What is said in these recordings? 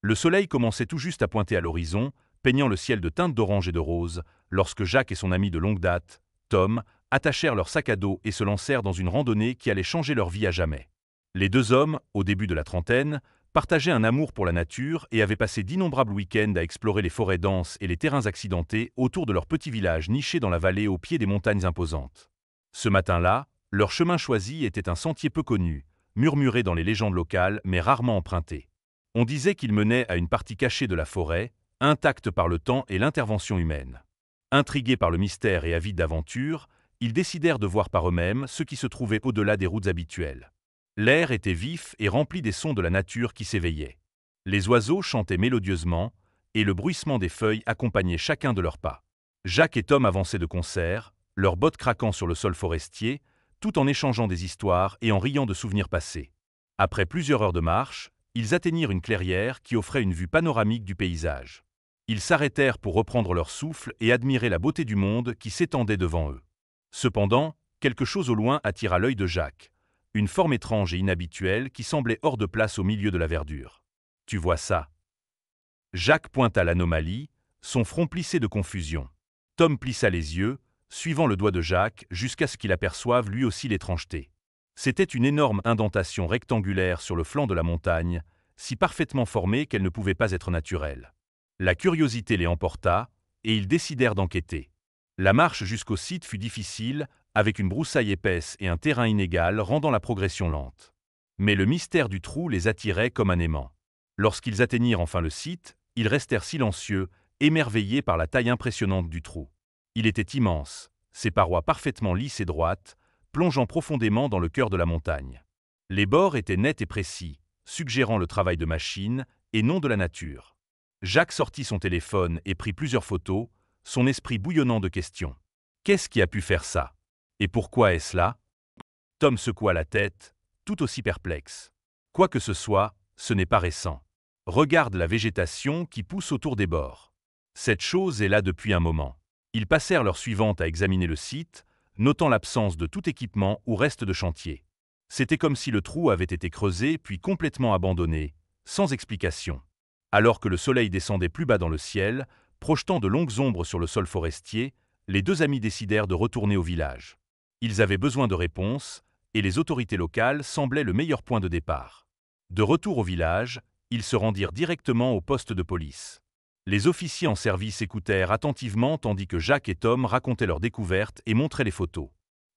Le soleil commençait tout juste à pointer à l'horizon, peignant le ciel de teintes d'orange et de rose, lorsque Jacques et son ami de longue date, Tom, attachèrent leur sac à dos et se lancèrent dans une randonnée qui allait changer leur vie à jamais. Les deux hommes, au début de la trentaine, partageaient un amour pour la nature et avaient passé d'innombrables week-ends à explorer les forêts denses et les terrains accidentés autour de leur petit village niché dans la vallée au pied des montagnes imposantes. Ce matin-là, leur chemin choisi était un sentier peu connu, murmuré dans les légendes locales mais rarement emprunté. On disait qu'il menait à une partie cachée de la forêt, intacte par le temps et l'intervention humaine. Intrigués par le mystère et avides d'aventure, ils décidèrent de voir par eux-mêmes ce qui se trouvait au-delà des routes habituelles. L'air était vif et rempli des sons de la nature qui s'éveillaient. Les oiseaux chantaient mélodieusement, et le bruissement des feuilles accompagnait chacun de leurs pas. Jacques et Tom avançaient de concert, leurs bottes craquant sur le sol forestier, tout en échangeant des histoires et en riant de souvenirs passés. Après plusieurs heures de marche, ils atteignirent une clairière qui offrait une vue panoramique du paysage. Ils s'arrêtèrent pour reprendre leur souffle et admirer la beauté du monde qui s'étendait devant eux. Cependant, quelque chose au loin attira l'œil de Jacques. Une forme étrange et inhabituelle qui semblait hors de place au milieu de la verdure. « Tu vois ça ?» Jacques pointa l'anomalie, son front plissé de confusion. Tom plissa les yeux, suivant le doigt de Jacques jusqu'à ce qu'il aperçoive lui aussi l'étrangeté. C'était une énorme indentation rectangulaire sur le flanc de la montagne, si parfaitement formée qu'elle ne pouvait pas être naturelle. La curiosité les emporta, et ils décidèrent d'enquêter. La marche jusqu'au site fut difficile, avec une broussaille épaisse et un terrain inégal rendant la progression lente. Mais le mystère du trou les attirait comme un aimant. Lorsqu'ils atteignirent enfin le site, ils restèrent silencieux, émerveillés par la taille impressionnante du trou. Il était immense, ses parois parfaitement lisses et droites, plongeant profondément dans le cœur de la montagne. Les bords étaient nets et précis, suggérant le travail de machine et non de la nature. Jacques sortit son téléphone et prit plusieurs photos, son esprit bouillonnant de questions. Qu'est-ce qui a pu faire ça? Et pourquoi est-ce là? Tom secoua la tête, tout aussi perplexe. Quoi que ce soit, ce n'est pas récent. Regarde la végétation qui pousse autour des bords. Cette chose est là depuis un moment. Ils passèrent l'heure suivante à examiner le site, notant l'absence de tout équipement ou reste de chantier. C'était comme si le trou avait été creusé puis complètement abandonné, sans explication. Alors que le soleil descendait plus bas dans le ciel, projetant de longues ombres sur le sol forestier, les deux amis décidèrent de retourner au village. Ils avaient besoin de réponses, et les autorités locales semblaient le meilleur point de départ. De retour au village, ils se rendirent directement au poste de police. Les officiers en service écoutèrent attentivement tandis que Jacques et Tom racontaient leurs découvertes et montraient les photos.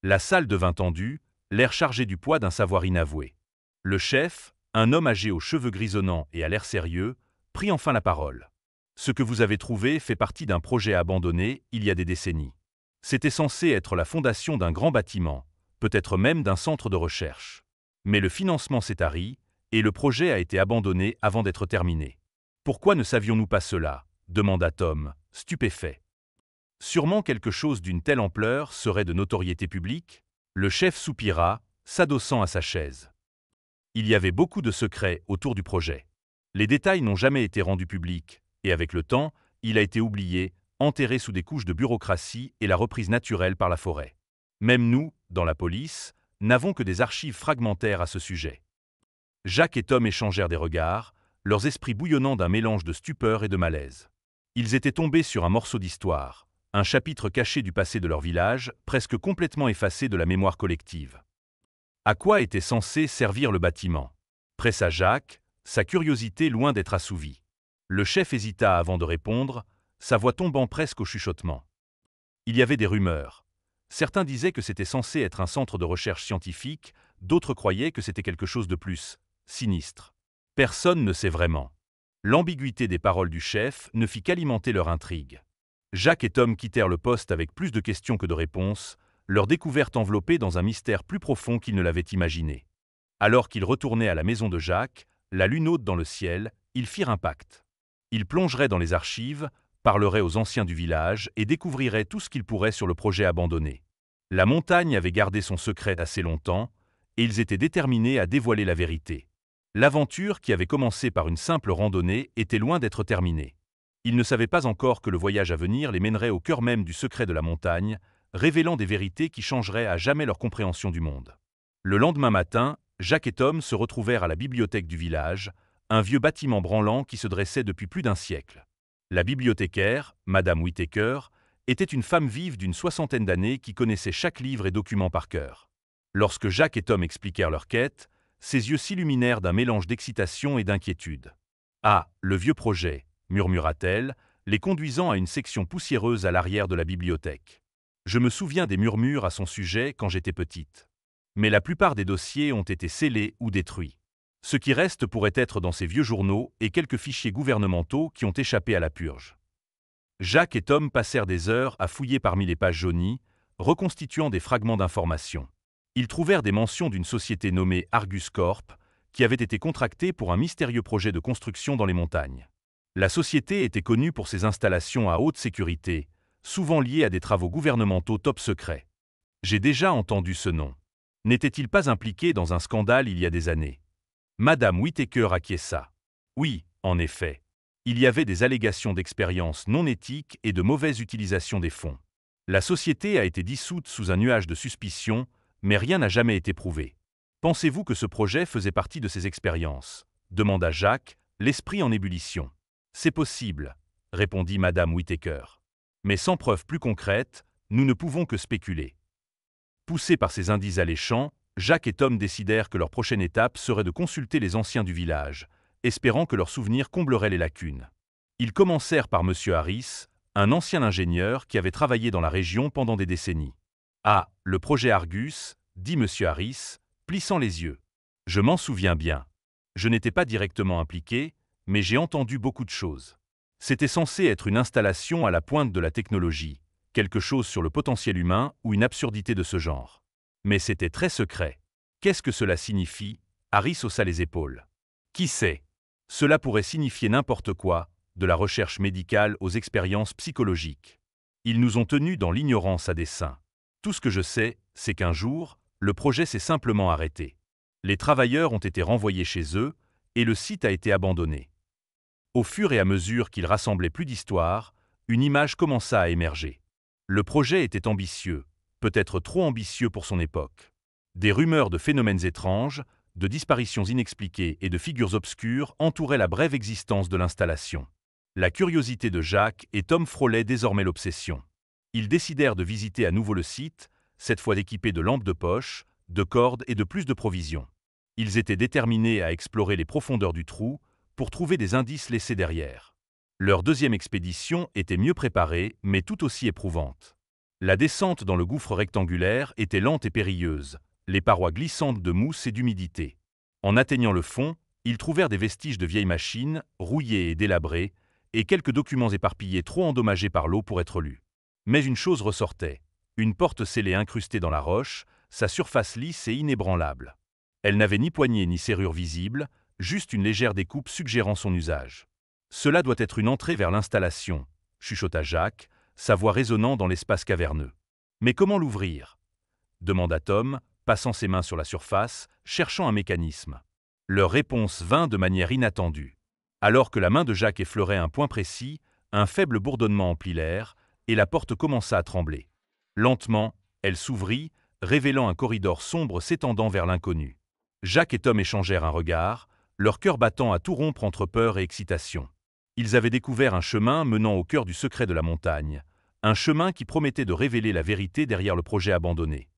La salle devint tendue, l'air chargé du poids d'un savoir inavoué. Le chef, un homme âgé aux cheveux grisonnants et à l'air sérieux, prit enfin la parole. Ce que vous avez trouvé fait partie d'un projet abandonné il y a des décennies. C'était censé être la fondation d'un grand bâtiment, peut-être même d'un centre de recherche. Mais le financement s'est tari, et le projet a été abandonné avant d'être terminé. Pourquoi ne savions-nous pas cela? Demanda Tom, stupéfait. Sûrement quelque chose d'une telle ampleur serait de notoriété publique? Le chef soupira, s'adossant à sa chaise. Il y avait beaucoup de secrets autour du projet. Les détails n'ont jamais été rendus publics, et avec le temps, il a été oublié, enterré sous des couches de bureaucratie et la reprise naturelle par la forêt. Même nous, dans la police, n'avons que des archives fragmentaires à ce sujet. Jacques et Tom échangèrent des regards, leurs esprits bouillonnant d'un mélange de stupeur et de malaise. Ils étaient tombés sur un morceau d'histoire, un chapitre caché du passé de leur village, presque complètement effacé de la mémoire collective. À quoi était censé servir le bâtiment? Pressa Jacques, sa curiosité loin d'être assouvie. Le chef hésita avant de répondre, sa voix tombant presque au chuchotement. Il y avait des rumeurs. Certains disaient que c'était censé être un centre de recherche scientifique, d'autres croyaient que c'était quelque chose de plus sinistre. Personne ne sait vraiment. L'ambiguïté des paroles du chef ne fit qu'alimenter leur intrigue. Jacques et Tom quittèrent le poste avec plus de questions que de réponses, leur découverte enveloppée dans un mystère plus profond qu'ils ne l'avaient imaginé. Alors qu'ils retournaient à la maison de Jacques, la lune haute dans le ciel, ils firent un pacte. Ils plongeraient dans les archives, parleraient aux anciens du village et découvriraient tout ce qu'ils pourraient sur le projet abandonné. La montagne avait gardé son secret assez longtemps, et ils étaient déterminés à dévoiler la vérité. L'aventure, qui avait commencé par une simple randonnée, était loin d'être terminée. Ils ne savaient pas encore que le voyage à venir les mènerait au cœur même du secret de la montagne, révélant des vérités qui changeraient à jamais leur compréhension du monde. Le lendemain matin, Jacques et Tom se retrouvèrent à la bibliothèque du village, un vieux bâtiment branlant qui se dressait depuis plus d'un siècle. La bibliothécaire, Madame Whittaker, était une femme vive d'une 60aine d'années qui connaissait chaque livre et document par cœur. Lorsque Jacques et Tom expliquèrent leur quête, ses yeux s'illuminèrent d'un mélange d'excitation et d'inquiétude. « Ah, le vieux projet !» murmura-t-elle, les conduisant à une section poussiéreuse à l'arrière de la bibliothèque. « Je me souviens des murmures à son sujet quand j'étais petite. Mais la plupart des dossiers ont été scellés ou détruits. Ce qui reste pourrait être dans ces vieux journaux et quelques fichiers gouvernementaux qui ont échappé à la purge. » Jacques et Tom passèrent des heures à fouiller parmi les pages jaunies, reconstituant des fragments d'informations. Ils trouvèrent des mentions d'une société nommée Argus Corp, qui avait été contractée pour un mystérieux projet de construction dans les montagnes. La société était connue pour ses installations à haute sécurité, souvent liées à des travaux gouvernementaux top secrets. J'ai déjà entendu ce nom. N'était-il pas impliqué dans un scandale il y a des années? Madame Whittaker acquiesça. Oui, en effet. Il y avait des allégations d'expérience non éthique et de mauvaise utilisation des fonds. La société a été dissoute sous un nuage de suspicion, mais rien n'a jamais été prouvé. Pensez-vous que ce projet faisait partie de ces expériences? Demanda Jacques, l'esprit en ébullition. C'est possible, répondit Madame Whittaker. Mais sans preuve plus concrète, nous ne pouvons que spéculer. Poussés par ces indices alléchants, Jacques et Tom décidèrent que leur prochaine étape serait de consulter les anciens du village, espérant que leurs souvenirs combleraient les lacunes. Ils commencèrent par M. Harris, un ancien ingénieur qui avait travaillé dans la région pendant des décennies. « Ah, le projet Argus », dit M. Harris, plissant les yeux. « Je m'en souviens bien. Je n'étais pas directement impliqué, mais j'ai entendu beaucoup de choses. C'était censé être une installation à la pointe de la technologie, quelque chose sur le potentiel humain ou une absurdité de ce genre. Mais c'était très secret. Qu'est-ce que cela signifie? » Harris haussa les épaules. « Qui sait? Cela pourrait signifier n'importe quoi, de la recherche médicale aux expériences psychologiques. Ils nous ont tenus dans l'ignorance à dessein. Tout ce que je sais, c'est qu'un jour, le projet s'est simplement arrêté. Les travailleurs ont été renvoyés chez eux et le site a été abandonné. Au fur et à mesure qu'ils rassemblaient plus d'histoires, une image commença à émerger. Le projet était ambitieux, peut-être trop ambitieux pour son époque. Des rumeurs de phénomènes étranges, de disparitions inexpliquées et de figures obscures entouraient la brève existence de l'installation. La curiosité de Jacques et Tom frôlait désormais l'obsession. Ils décidèrent de visiter à nouveau le site, cette fois équipés de lampes de poche, de cordes et de plus de provisions. Ils étaient déterminés à explorer les profondeurs du trou pour trouver des indices laissés derrière. Leur deuxième expédition était mieux préparée, mais tout aussi éprouvante. La descente dans le gouffre rectangulaire était lente et périlleuse, les parois glissantes de mousse et d'humidité. En atteignant le fond, ils trouvèrent des vestiges de vieilles machines, rouillées et délabrées, et quelques documents éparpillés trop endommagés par l'eau pour être lus. Mais une chose ressortait, une porte scellée incrustée dans la roche, sa surface lisse et inébranlable. Elle n'avait ni poignée ni serrure visible, juste une légère découpe suggérant son usage. « Cela doit être une entrée vers l'installation », chuchota Jacques, sa voix résonnant dans l'espace caverneux. « Mais comment l'ouvrir » demanda Tom, passant ses mains sur la surface, cherchant un mécanisme. Leur réponse vint de manière inattendue. Alors que la main de Jacques effleurait un point précis, un faible bourdonnement emplit l'air, et la porte commença à trembler. Lentement, elle s'ouvrit, révélant un corridor sombre s'étendant vers l'inconnu. Jacques et Tom échangèrent un regard, leur cœur battant à tout rompre entre peur et excitation. Ils avaient découvert un chemin menant au cœur du secret de la montagne, un chemin qui promettait de révéler la vérité derrière le projet abandonné.